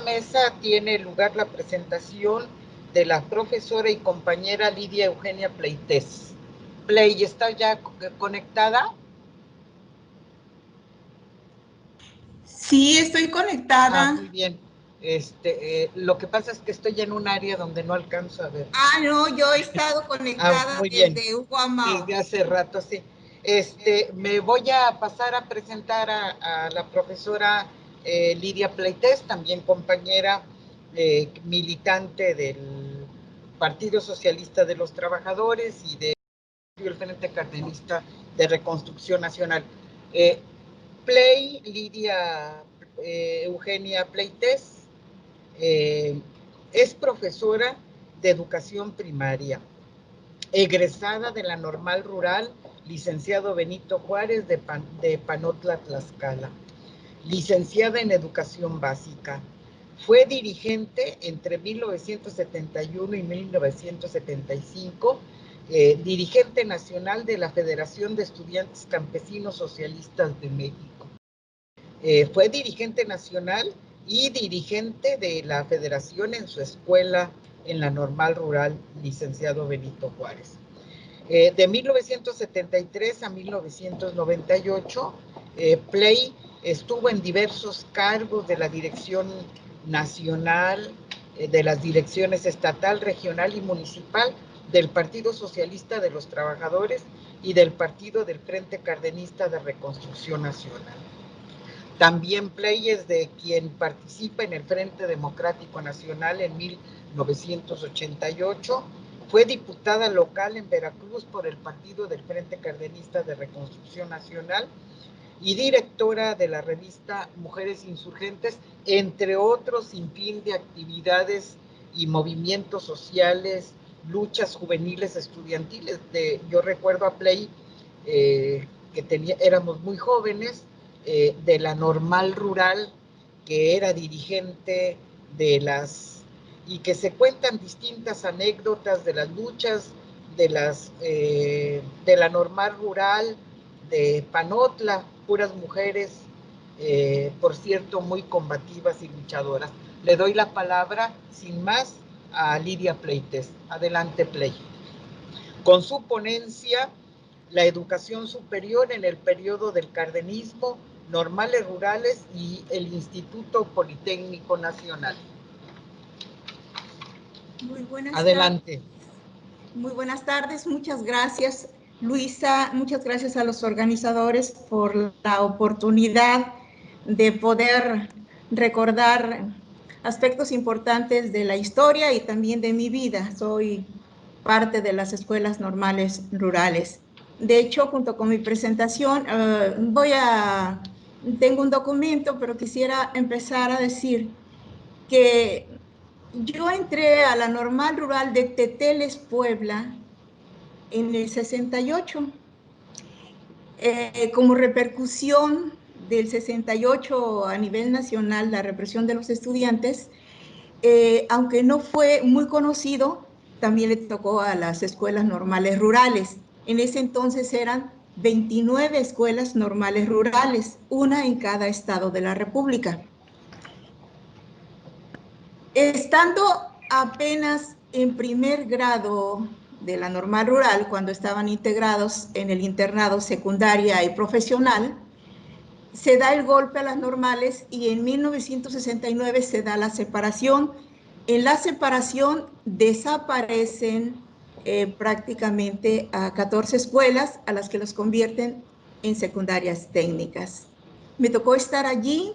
mesa tiene lugar la presentación de la profesora y compañera Lidia Eugenia Pleites. Play, ¿está ya conectada? Sí, estoy conectada. Muy bien. Lo que pasa es que estoy en un área donde no alcanzo a ver. No, yo he estado conectada desde Uguamao. Desde hace rato, sí. Me voy a pasar a presentar a la profesora Lidia Pleites, también compañera militante del Partido Socialista de los Trabajadores y del Frente Cardenista de Reconstrucción Nacional. Lidia Eugenia Pleites es profesora de educación primaria, egresada de la Normal Rural Licenciado Benito Juárez de Panotla, Tlaxcala, licenciada en educación básica. Fue dirigente entre 1971 y 1975, dirigente nacional de la Federación de Estudiantes Campesinos Socialistas de México. Fue dirigente nacional y dirigente de la federación en su escuela en la Normal Rural Licenciado Benito Juárez. De 1973 a 1998, Pley estuvo en diversos cargos de la dirección nacional, de las direcciones estatal, regional y municipal del Partido Socialista de los Trabajadores y del Partido del Frente Cardenista de Reconstrucción Nacional. También Pley es de quien participa en el Frente Democrático Nacional en 1988. Fue diputada local en Veracruz por el Partido del Frente Cardenista de Reconstrucción Nacional y directora de la revista Mujeres Insurgentes, entre otros sinfín de actividades y movimientos sociales, luchas juveniles estudiantiles. Yo recuerdo a Pley que éramos muy jóvenes, de la Normal Rural, que era dirigente de las, y que se cuentan distintas anécdotas de las luchas de la Normal Rural de Panotla, puras mujeres, por cierto, muy combativas y luchadoras. Le doy la palabra, sin más, a Lidia Pleites. Adelante, Pley. Con su ponencia, la educación superior en el periodo del cardenismo, normales rurales y el Instituto Politécnico Nacional. Muy buenas Adelante. Tardes. Muy buenas tardes, muchas gracias, Luisa, muchas gracias a los organizadores por la oportunidad de poder recordar aspectos importantes de la historia y también de mi vida. Soy parte de las escuelas normales rurales. De hecho, junto con mi presentación, tengo un documento, pero quisiera empezar a decir que yo entré a la Normal Rural de Teteles, Puebla, en el 68, como repercusión del 68 a nivel nacional, la represión de los estudiantes, aunque no fue muy conocido, también le tocó a las escuelas normales rurales. En ese entonces eran 29 escuelas normales rurales, una en cada estado de la República. Estando apenas en primer grado de la Normal Rural, cuando estaban integrados en el internado secundaria y profesional, se da el golpe a las normales y en 1969 se da la separación. En la separación desaparecen prácticamente a 14 escuelas, a las que los convierten en secundarias técnicas. Me tocó estar allí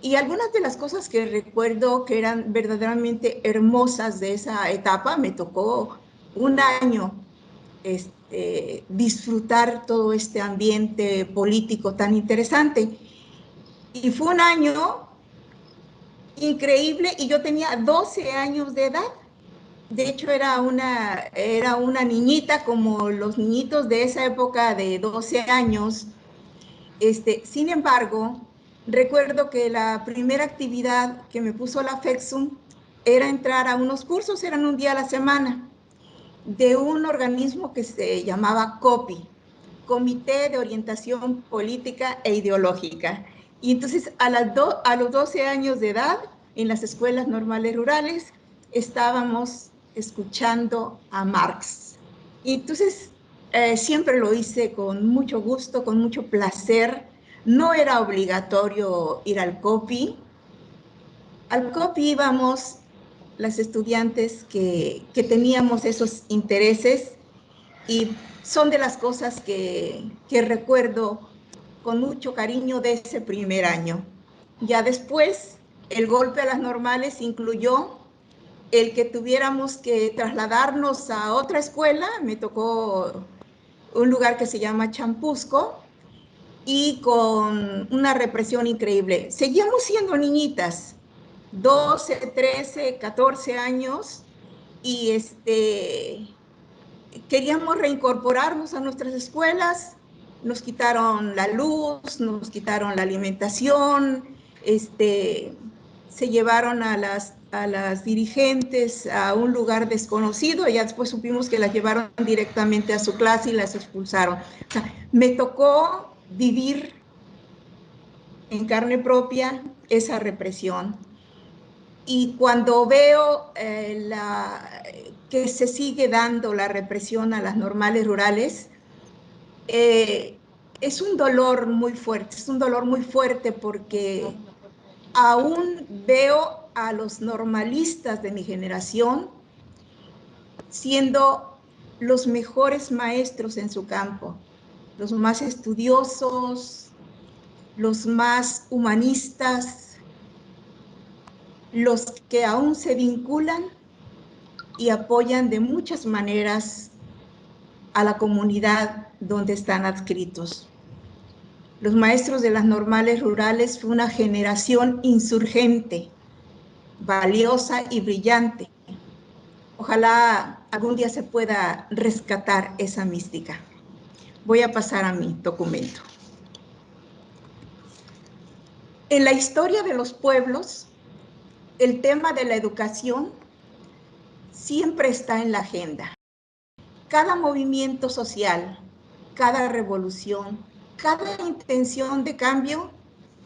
y algunas de las cosas que recuerdo que eran verdaderamente hermosas de esa etapa, me tocó un año disfrutar todo este ambiente político tan interesante. Y fue un año increíble y yo tenía 12 años de edad. De hecho, era una niñita como los niñitos de esa época de 12 años. Sin embargo, recuerdo que la primera actividad que me puso la FEXUM era entrar a unos cursos, eran un día a la semana, de un organismo que se llamaba COPI, Comité de Orientación Política e Ideológica. Y entonces a los 12 años de edad en las escuelas normales rurales, estábamos escuchando a Marx. Y entonces siempre lo hice con mucho gusto, con mucho placer. No era obligatorio ir al COPI. Al COPI íbamos las estudiantes que teníamos esos intereses, y son de las cosas que recuerdo con mucho cariño de ese primer año. Ya después, el golpe a las normales incluyó el que tuviéramos que trasladarnos a otra escuela. Me tocó un lugar que se llama Champusco, y con una represión increíble. Seguíamos siendo niñitas, 12, 13, 14 años, y queríamos reincorporarnos a nuestras escuelas. Nos quitaron la luz, nos quitaron la alimentación, se llevaron a las dirigentes a un lugar desconocido, y ya después supimos que las llevaron directamente a su clase y las expulsaron. O sea, me tocó vivir en carne propia esa represión. Y cuando veo que se sigue dando la represión a las normales rurales, es un dolor muy fuerte porque aún veo a los normalistas de mi generación siendo los mejores maestros en su campo, los más estudiosos, los más humanistas, los que aún se vinculan y apoyan de muchas maneras a la comunidad donde están adscritos. Los maestros de las normales rurales fue una generación insurgente, valiosa y brillante. Ojalá algún día se pueda rescatar esa mística. Voy a pasar a mi documento. En la historia de los pueblos, el tema de la educación siempre está en la agenda. Cada movimiento social, cada revolución, cada intención de cambio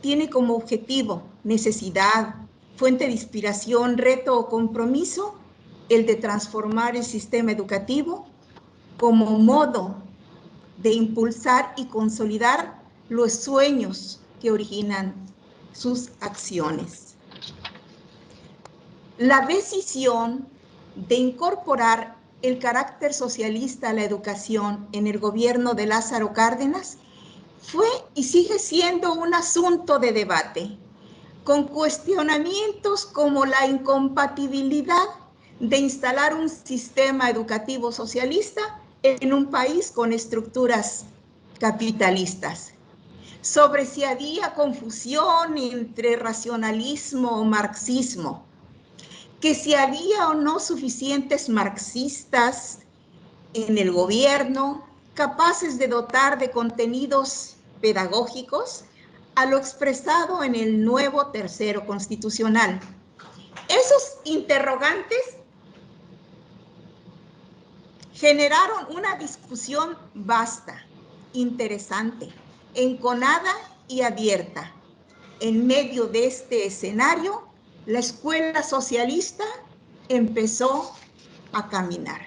tiene como objetivo, necesidad, fuente de inspiración, reto o compromiso, el de transformar el sistema educativo como modo de impulsar y consolidar los sueños que originan sus acciones. La decisión de incorporar el carácter socialista a la educación en el gobierno de Lázaro Cárdenas fue y sigue siendo un asunto de debate, con cuestionamientos como la incompatibilidad de instalar un sistema educativo socialista en un país con estructuras capitalistas, sobre si había confusión entre racionalismo o marxismo, que si había o no suficientes marxistas en el gobierno capaces de dotar de contenidos pedagógicos a lo expresado en el nuevo tercero constitucional. Esos interrogantes generaron una discusión vasta, interesante, enconada y abierta. En medio de este escenario, la escuela socialista empezó a caminar.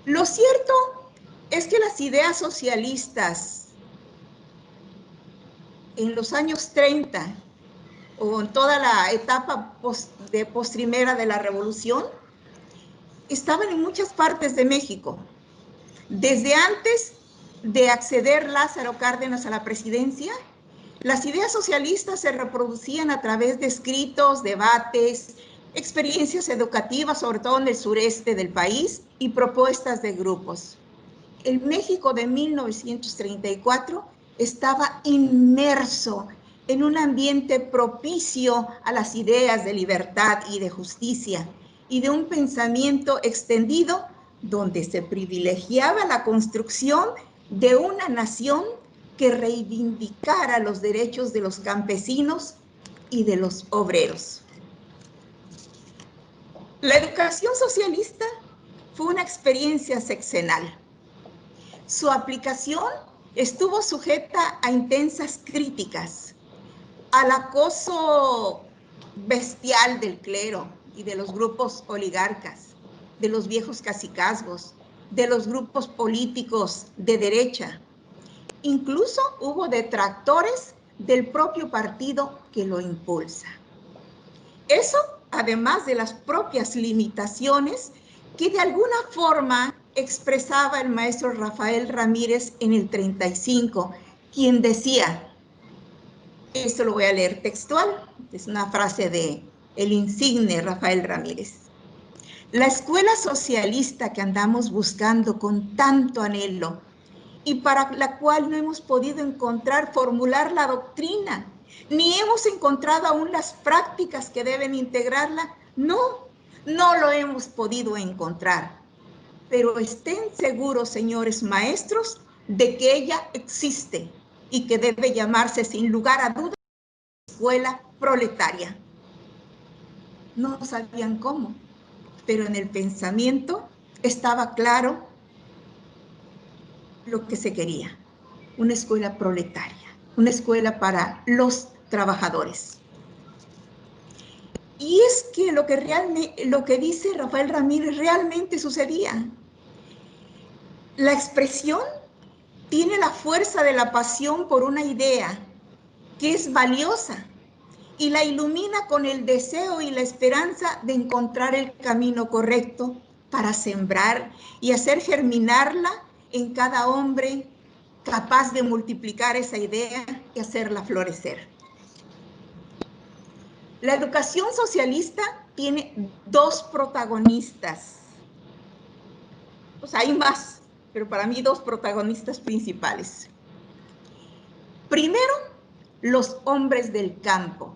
Lo cierto es que las ideas socialistas en los años 30 o en toda la etapa postrimera de la revolución estaban en muchas partes de México. Desde antes de acceder Lázaro Cárdenas a la presidencia, las ideas socialistas se reproducían a través de escritos, debates, experiencias educativas, sobre todo en el sureste del país, y propuestas de grupos. El México de 1934 estaba inmerso en un ambiente propicio a las ideas de libertad y de justicia, y de un pensamiento extendido donde se privilegiaba la construcción de una nación que reivindicara los derechos de los campesinos y de los obreros. La educación socialista fue una experiencia sexenal. Su aplicación estuvo sujeta a intensas críticas, al acoso bestial del clero y de los grupos oligarcas, de los viejos cacicazgos, de los grupos políticos de derecha. Incluso hubo detractores del propio partido que lo impulsa. Eso, además de las propias limitaciones que de alguna forma expresaba el maestro Rafael Ramírez en el 35, quien decía, esto lo voy a leer textual, es una frase de el insigne Rafael Ramírez: la escuela socialista que andamos buscando con tanto anhelo y para la cual no hemos podido formular la doctrina, ni hemos encontrado aún las prácticas que deben integrarla, no lo hemos podido encontrar. Pero estén seguros, señores maestros, de que ella existe y que debe llamarse sin lugar a dudas escuela proletaria. No sabían cómo, pero en el pensamiento estaba claro lo que se quería: una escuela proletaria, una escuela para los trabajadores. Y es que lo que dice Rafael Ramírez realmente sucedía. La expresión tiene la fuerza de la pasión por una idea que es valiosa y la ilumina con el deseo y la esperanza de encontrar el camino correcto para sembrar y hacer germinarla en cada hombre capaz de multiplicar esa idea y hacerla florecer. La educación socialista tiene dos protagonistas. Pues hay más, pero para mí dos protagonistas principales. Primero, los hombres del campo,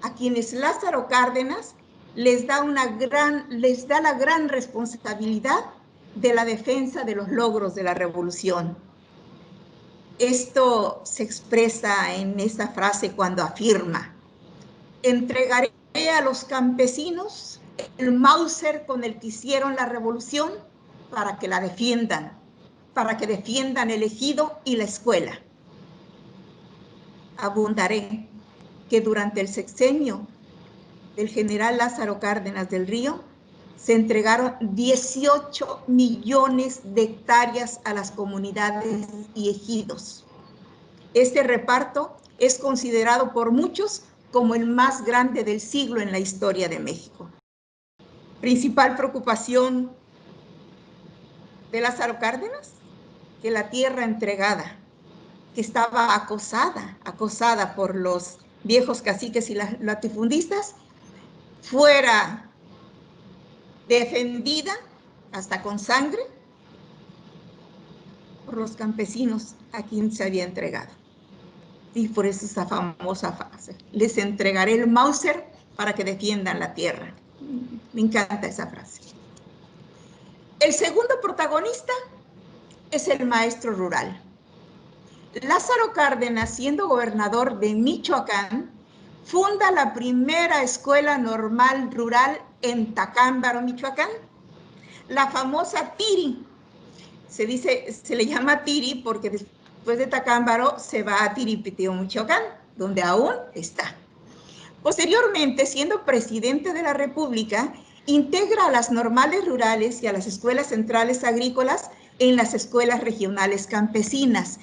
a quienes Lázaro Cárdenas les da la gran responsabilidad de la defensa de los logros de la revolución. Esto se expresa en esta frase cuando afirma: entregaré a los campesinos el Mauser con el que hicieron la revolución para que la defiendan, para que defiendan el ejido y la escuela. Abundaré que durante el sexenio del general Lázaro Cárdenas del Río se entregaron 18 millones de hectáreas a las comunidades y ejidos. Este reparto es considerado por muchos como el más grande del siglo en la historia de México. Principal preocupación de Lázaro Cárdenas, que la tierra entregada, que estaba acosada por los viejos caciques y latifundistas, fuera defendida hasta con sangre por los campesinos a quien se había entregado. Y por eso esa famosa frase: les entregaré el Mauser para que defiendan la tierra. Me encanta esa frase. El segundo protagonista es el maestro rural. Lázaro Cárdenas, siendo gobernador de Michoacán, funda la primera escuela normal rural en Tacámbaro, Michoacán, la famosa Tiri. Se le llama Tiri porque después de Tacámbaro se va a Tiripiteo, Michoacán, donde aún está. Posteriormente, siendo presidente de la República, integra a las normales rurales y a las escuelas centrales agrícolas en las escuelas regionales campesinas.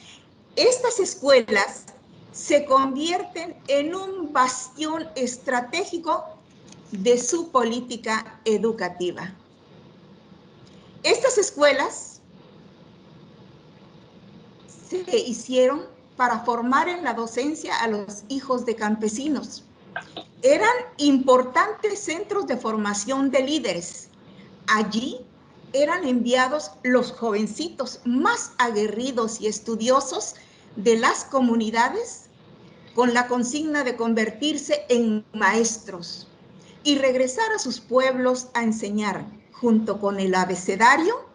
Estas escuelas se convierten en un bastión estratégico de su política educativa. Estas escuelas se hicieron para formar en la docencia a los hijos de campesinos. Eran importantes centros de formación de líderes. Allí eran enviados los jovencitos más aguerridos y estudiosos de las comunidades con la consigna de convertirse en maestros y regresar a sus pueblos a enseñar, junto con el abecedario,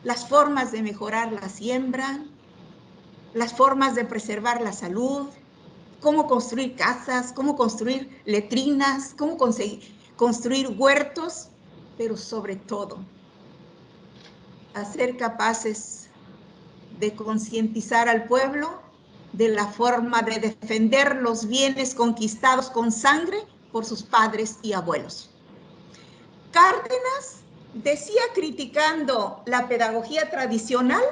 las formas de mejorar la siembra, las formas de preservar la salud, cómo construir casas, cómo construir letrinas, cómo construir huertos, pero sobre todo, a ser capaces de concientizar al pueblo de la forma de defender los bienes conquistados con sangre por sus padres y abuelos. Cárdenas decía, criticando la pedagogía tradicional,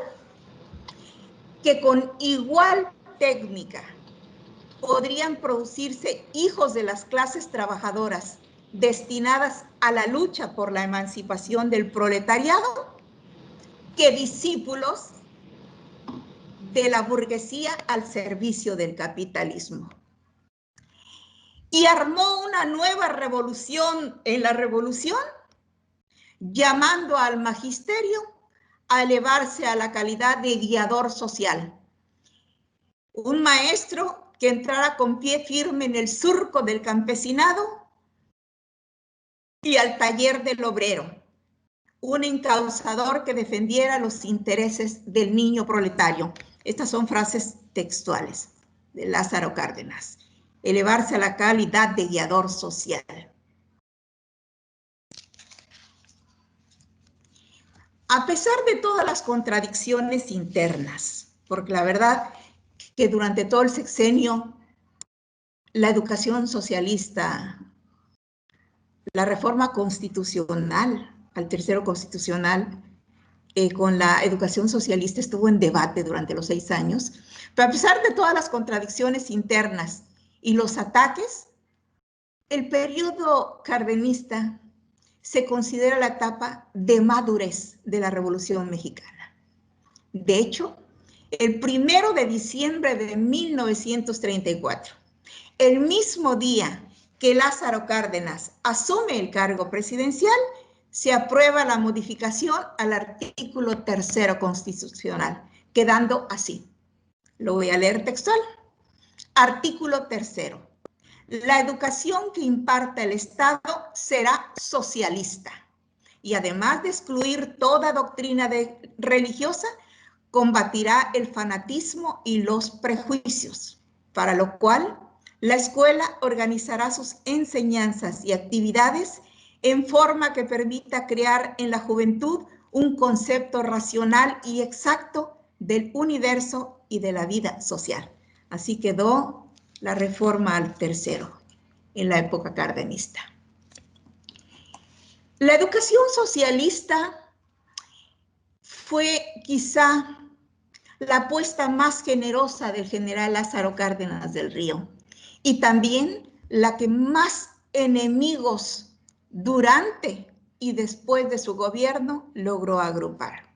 que con igual técnica podrían producirse hijos de las clases trabajadoras destinadas a la lucha por la emancipación del proletariado que discípulos de la burguesía al servicio del capitalismo. Y armó una nueva revolución en la revolución, llamando al magisterio a elevarse a la calidad de guiador social. Un maestro que entrara con pie firme en el surco del campesinado y al taller del obrero. Un encauzador que defendiera los intereses del niño proletario. Estas son frases textuales de Lázaro Cárdenas. Elevarse a la calidad de guiador social. A pesar de todas las contradicciones internas, porque la verdad que durante todo el sexenio la educación socialista, la reforma constitucional, al tercero constitucional, con la educación socialista estuvo en debate durante los 6 años, pero a pesar de todas las contradicciones internas y los ataques, el periodo cardenista se considera la etapa de madurez de la Revolución Mexicana. De hecho, el 1 de diciembre de 1934, el mismo día que Lázaro Cárdenas asume el cargo presidencial, se aprueba la modificación al artículo 3 constitucional, quedando así. Lo voy a leer textual. Artículo 3. La educación que imparta el Estado será socialista y además de excluir toda doctrina religiosa, combatirá el fanatismo y los prejuicios, para lo cual la escuela organizará sus enseñanzas y actividades en forma que permita crear en la juventud un concepto racional y exacto del universo y de la vida social. Así quedó la reforma al 3 en la época cardenista. La educación socialista fue quizá la apuesta más generosa del general Lázaro Cárdenas del Río y también la que más enemigos durante y después de su gobierno logró agrupar.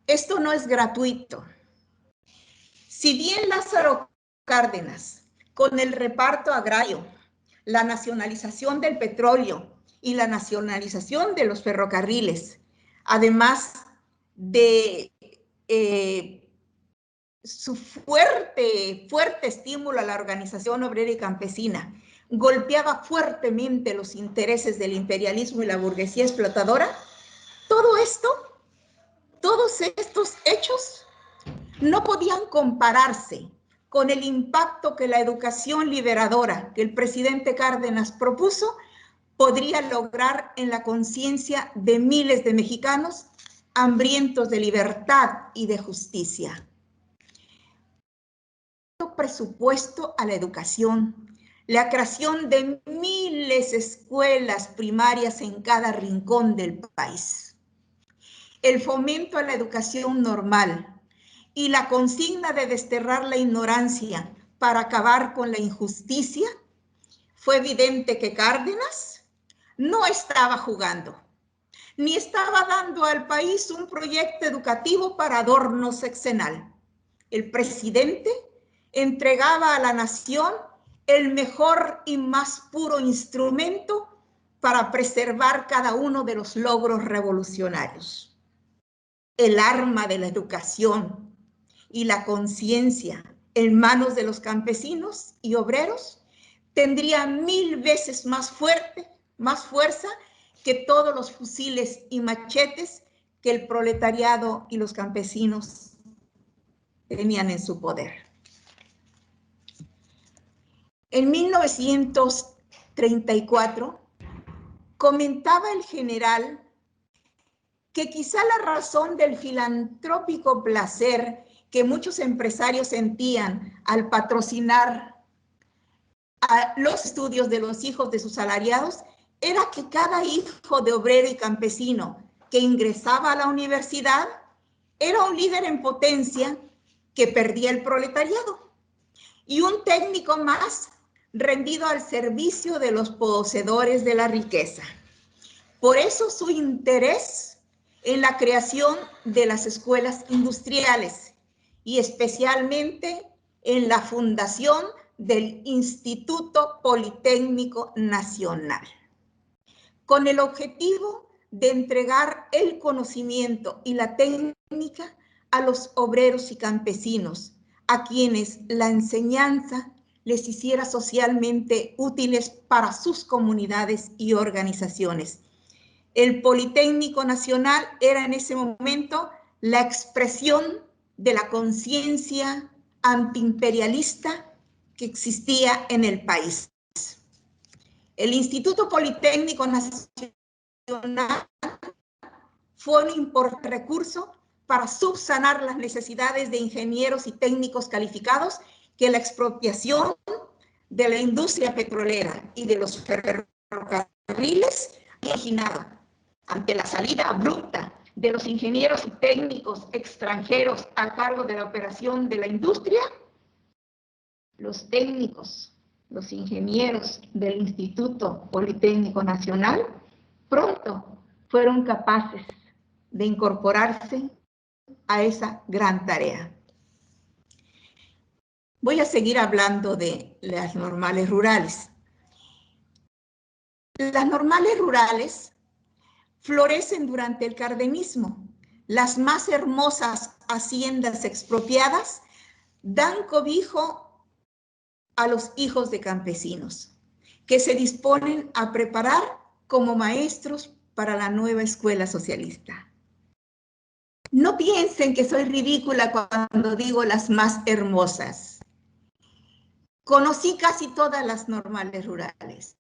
Esto no es gratuito. Si bien Lázaro Cárdenas, con el reparto agrario, la nacionalización del petróleo y la nacionalización de los ferrocarriles, además de su fuerte estímulo a la organización obrera y campesina, golpeaba fuertemente los intereses del imperialismo y la burguesía explotadora, todos estos hechos no podían compararse con el impacto que la educación liberadora que el presidente Cárdenas propuso podría lograr en la conciencia de miles de mexicanos hambrientos de libertad y de justicia. Presupuesto a la educación, la creación de miles de escuelas primarias en cada rincón del país, el fomento a la educación normal y la consigna de desterrar la ignorancia para acabar con la injusticia, fue evidente que Cárdenas no estaba jugando, ni estaba dando al país un proyecto educativo para adorno sexenal. El presidente entregaba a la nación el mejor y más puro instrumento para preservar cada uno de los logros revolucionarios. El arma de la educación y la conciencia en manos de los campesinos y obreros tendría 1000 veces más fuerza que todos los fusiles y machetes que el proletariado y los campesinos tenían en su poder. En 1934 comentaba el general que quizá la razón del filantrópico placer que muchos empresarios sentían al patrocinar a los estudios de los hijos de sus salariados era que cada hijo de obrero y campesino que ingresaba a la universidad era un líder en potencia que perdía el proletariado y un técnico más rendido al servicio de los poseedores de la riqueza. Por eso su interés en la creación de las escuelas industriales y especialmente en la fundación del Instituto Politécnico Nacional, con el objetivo de entregar el conocimiento y la técnica a los obreros y campesinos, a quienes la enseñanza les hiciera socialmente útiles para sus comunidades y organizaciones. El Politécnico Nacional era en ese momento la expresión de la conciencia antiimperialista que existía en el país. El Instituto Politécnico Nacional fue un importante recurso para subsanar las necesidades de ingenieros y técnicos calificados que la expropiación de la industria petrolera y de los ferrocarriles ha originado. Ante la salida abrupta de los ingenieros y técnicos extranjeros a cargo de la operación de la industria, los técnicos, los ingenieros del Instituto Politécnico Nacional pronto fueron capaces de incorporarse a esa gran tarea. Voy a seguir hablando de las normales rurales. Las normales rurales florecen durante el cardenismo. Las más hermosas haciendas expropiadas dan cobijo a los hijos de campesinos, que se disponen a preparar como maestros para la nueva escuela socialista. No piensen que soy ridícula cuando digo las más hermosas. Conocí casi todas las normales rurales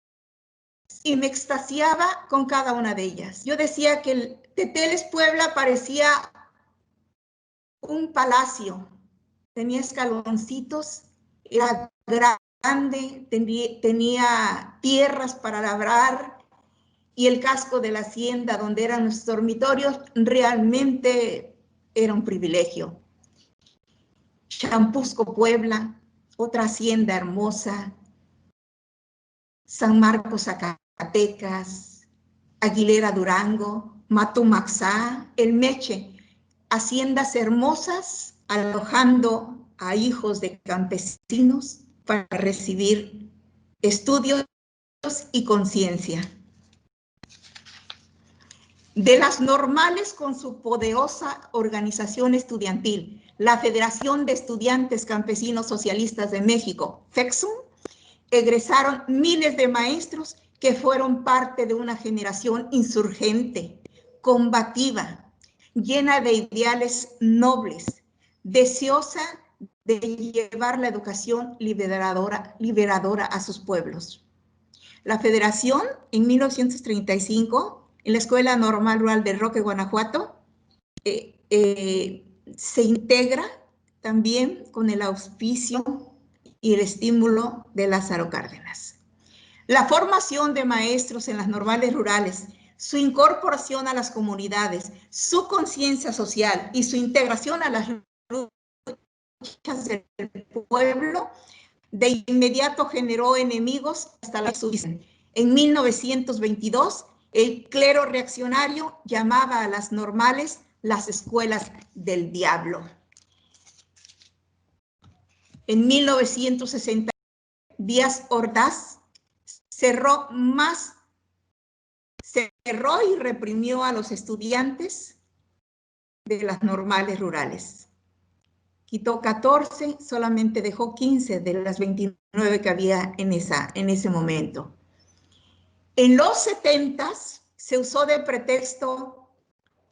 y me extasiaba con cada una de ellas. Yo decía que el Teteles Puebla parecía un palacio, tenía escaloncitos, era grande, tenía tierras para labrar y el casco de la hacienda donde eran los dormitorios realmente era un privilegio. Champusco Puebla, otra hacienda hermosa, San Marcos Zacatecas, Aguilera Durango, Matumaxá, El Meche, haciendas hermosas alojando a hijos de campesinos para recibir estudios y conciencia. De las normales con su poderosa organización estudiantil, la Federación de Estudiantes Campesinos Socialistas de México, FECSUM, egresaron miles de maestros que fueron parte de una generación insurgente, combativa, llena de ideales nobles, deseosa de llevar la educación liberadora a sus pueblos. La Federación, en 1935, en la Escuela Normal Rural de Roque, Guanajuato, se integra también con el auspicio y el estímulo de Lázaro Cárdenas. La formación de maestros en las normales rurales, su incorporación a las comunidades, su conciencia social y su integración a las luchas del pueblo, de inmediato generó enemigos hasta la subida. En 1922, el clero reaccionario llamaba a las normales las escuelas del diablo. En 1960, Díaz Ordaz cerró y reprimió a los estudiantes de las normales rurales. Quitó 14, solamente dejó 15 de las 29 que había en ese momento. En los 70 se usó de pretexto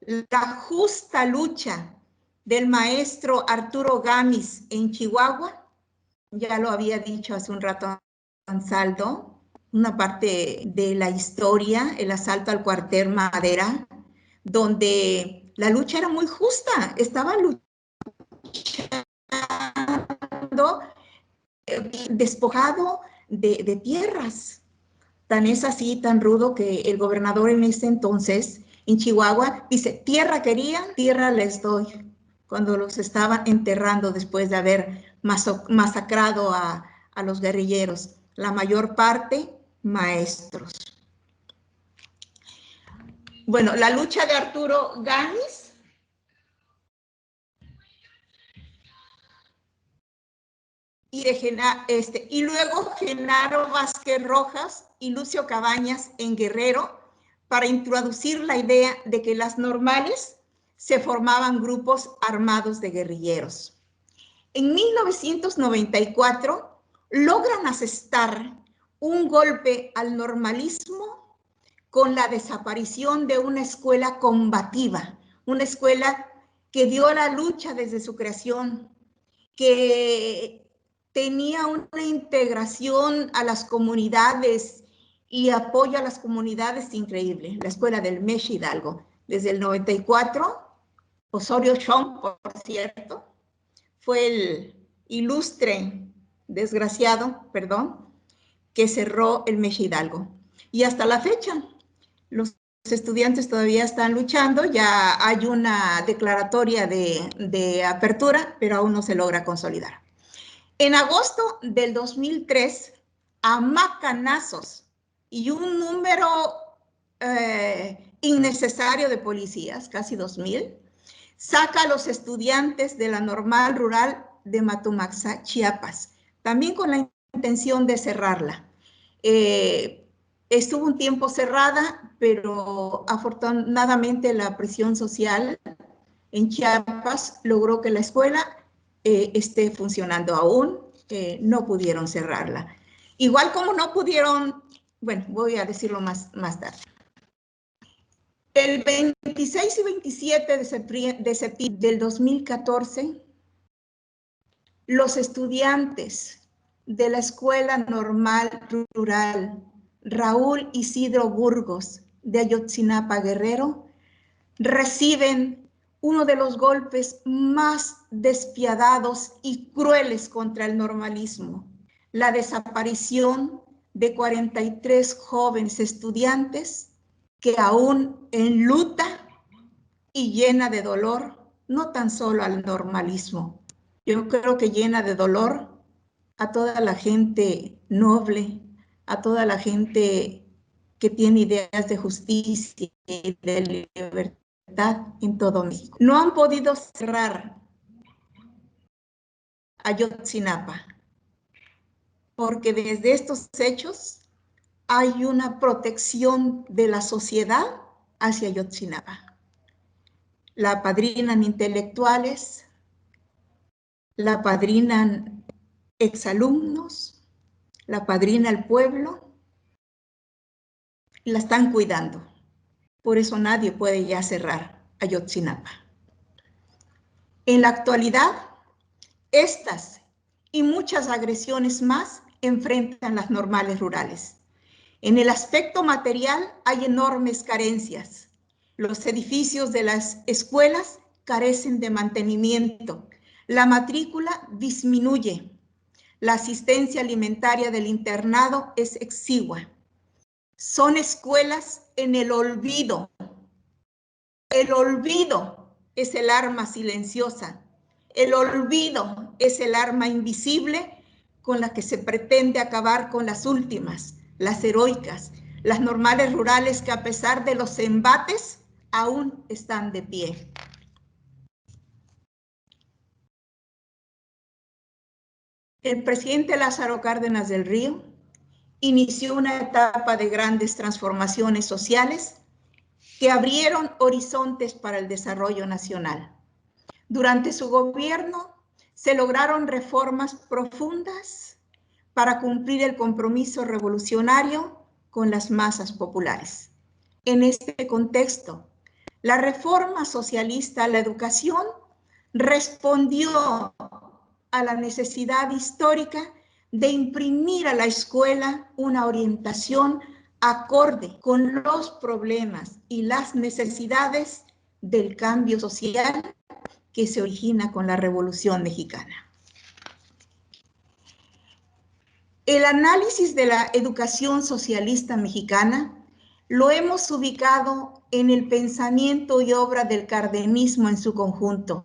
la justa lucha del maestro Arturo Gamis en Chihuahua. Ya lo había dicho hace un rato Ansaldo, una parte de la historia, el asalto al cuartel Madera, donde la lucha era muy justa, estaba luchando, despojado de tierras. Tan es así, tan rudo, que el gobernador en ese entonces, en Chihuahua, dice, tierra querían, tierra les doy, cuando los estaban enterrando después de haber masacrado a los guerrilleros, la mayor parte maestros. Bueno, la lucha de Arturo Gámez y luego Genaro Vázquez Rojas y Lucio Cabañas en Guerrero para introducir la idea de que las normales se formaban grupos armados de guerrilleros. En 1994 logran asestar un golpe al normalismo con la desaparición de una escuela combativa, una escuela que dio la lucha desde su creación, que tenía una integración a las comunidades y apoyo a las comunidades increíble, la escuela del Meche Hidalgo. Desde el 94, Osorio Chong, por cierto, fue el ilustre desgraciado, perdón, que cerró el Meche Hidalgo. Y hasta la fecha, los estudiantes todavía están luchando, ya hay una declaratoria de apertura, pero aún no se logra consolidar. En agosto del 2003, a macanazos y un número innecesario de policías, casi 2,000, saca a los estudiantes de la Normal Rural de Matumaxá, Chiapas, también con la intención de cerrarla. Estuvo un tiempo cerrada, pero afortunadamente la presión social en Chiapas logró que la escuela esté funcionando aún, no pudieron cerrarla. Igual como no pudieron, bueno, voy a decirlo más tarde. El 26 y 27 de septiembre del 2014, los estudiantes de la Escuela Normal Rural Raúl Isidro Burgos de Ayotzinapa, Guerrero, reciben uno de los golpes más despiadados y crueles contra el normalismo, la desaparición de 43 jóvenes estudiantes que aún enluta y llena de dolor, no tan solo al normalismo, yo creo que llena de dolor a toda la gente noble, a toda la gente que tiene ideas de justicia y de libertad en todo México. No han podido cerrar Ayotzinapa, porque desde estos hechos hay una protección de la sociedad hacia Ayotzinapa. La apadrinan intelectuales, la apadrinan exalumnos, la apadrina el pueblo, y la están cuidando. Por eso nadie puede ya cerrar Ayotzinapa. En la actualidad, estas y muchas agresiones más enfrentan las normales rurales. En el aspecto material hay enormes carencias. Los edificios de las escuelas carecen de mantenimiento. La matrícula disminuye. La asistencia alimentaria del internado es exigua. Son escuelas en el olvido. El olvido es el arma silenciosa. El olvido es el arma invisible con la que se pretende acabar con las últimas, las heroicas, las normales rurales que a pesar de los embates aún están de pie. El presidente Lázaro Cárdenas del Río inició una etapa de grandes transformaciones sociales que abrieron horizontes para el desarrollo nacional. Durante su gobierno se lograron reformas profundas para cumplir el compromiso revolucionario con las masas populares. En este contexto, la reforma socialista a la educación respondió a la necesidad histórica de imprimir a la escuela una orientación acorde con los problemas y las necesidades del cambio social que se origina con la Revolución Mexicana. El análisis de la educación socialista mexicana lo hemos ubicado en el pensamiento y obra del cardenismo en su conjunto,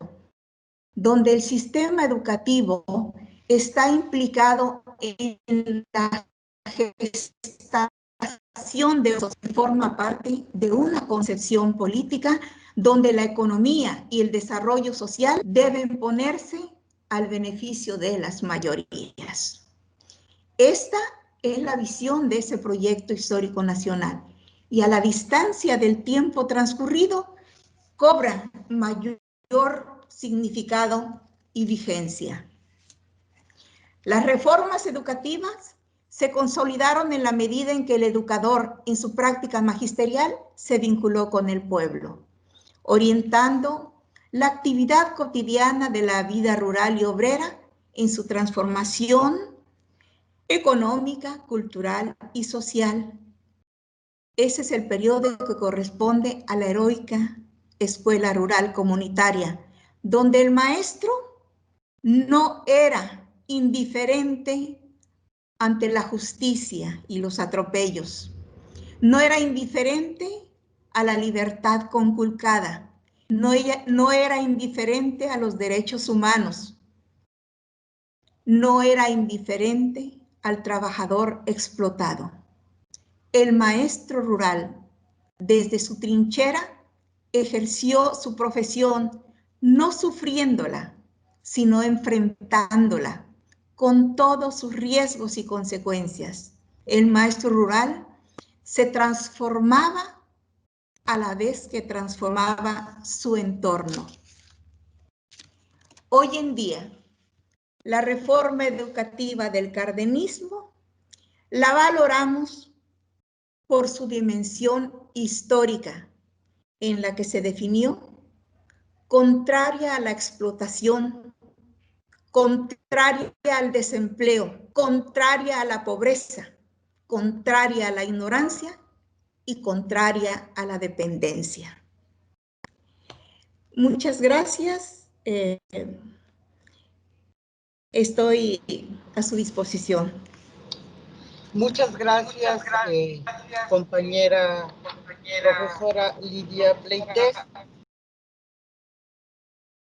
donde el sistema educativo está implicado en la gestación de forma parte de una concepción política donde la economía y el desarrollo social deben ponerse al beneficio de las mayorías. Esta es la visión de ese proyecto histórico nacional y a la distancia del tiempo transcurrido cobra mayor significado y vigencia. Las reformas educativas se consolidaron en la medida en que el educador en su práctica magisterial se vinculó con el pueblo, orientando la actividad cotidiana de la vida rural y obrera en su transformación económica, cultural y social. Ese es el periodo que corresponde a la heroica escuela rural comunitaria, donde el maestro no era indiferente ante la justicia y los atropellos, no era indiferente a la libertad conculcada, no era indiferente a los derechos humanos, no era indiferente al trabajador explotado. El maestro rural, desde su trinchera, ejerció su profesión no sufriéndola, sino enfrentándola con todos sus riesgos y consecuencias. El maestro rural se transformaba a la vez que transformaba su entorno. Hoy en día, la reforma educativa del cardenismo la valoramos por su dimensión histórica, en la que se definió contraria a la explotación, contraria al desempleo, contraria a la pobreza, contraria a la ignorancia y contraria a la dependencia. Muchas gracias. Estoy a su disposición. Muchas gracias, compañera profesora Lidia Bleites.